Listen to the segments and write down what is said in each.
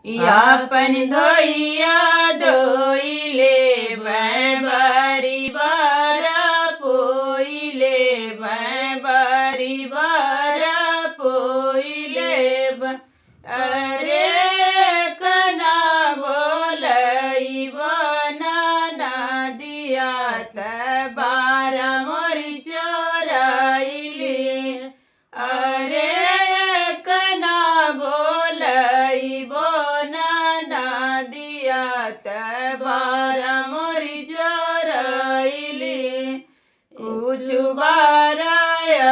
यापन धोइया धोइले बारी बारा पोइले बारी बारा पोइले अरे कना बोलई बना दिया बारा मोरी चोराइले अरे कना बोलई बना दिया बारा मोरी चोराइले कुछ बारा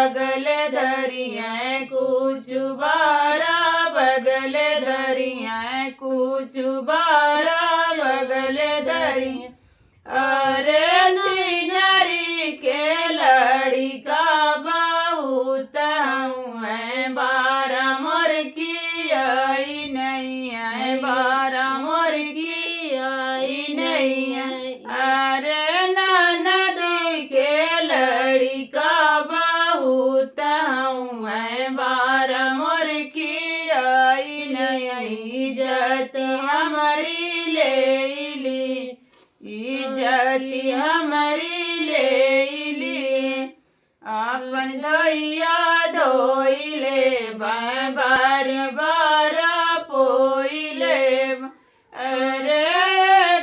अगल धरिया कुछ बारा बगल धरिया कुछ बारा बगल धरिया अरे चिनरी के लड़ी का बहुत है बारा मोर की आई नहीं है बारा मोर की आई नहीं है अरे नदी के लड़ी का बहुत है बारा मोर की आई नहीं इज्जत हमारी ले ली इज्जत हमारी ले ली अपन धोइया धोइले बारी बारा पोइले अरे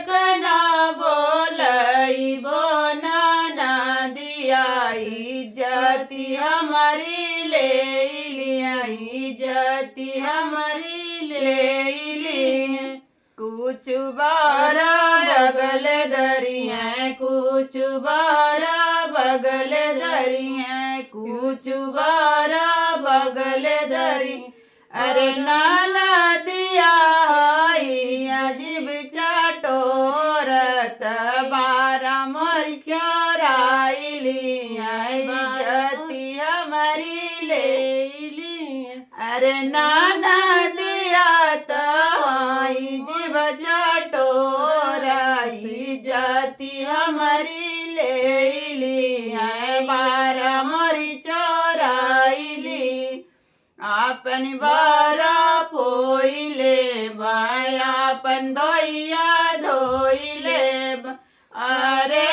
कना बोलई बना दिया इज्जत हमारी ले लिया इज्जत हमारी ले ली कुछ बारा बगल धरिया कुछ बारा बगल धरिया कुछ बारा बगल धरी अरे नाना दिया अजीब चाटोरत बारा मोर चोराइली इज्जती हमारी ले ली अरे नाना दिया जीव चटोरा इज्जती हमारी ले ली बारा मोरी चोराइली आपन बारा पोइले बायापन धोइया धोइले अरे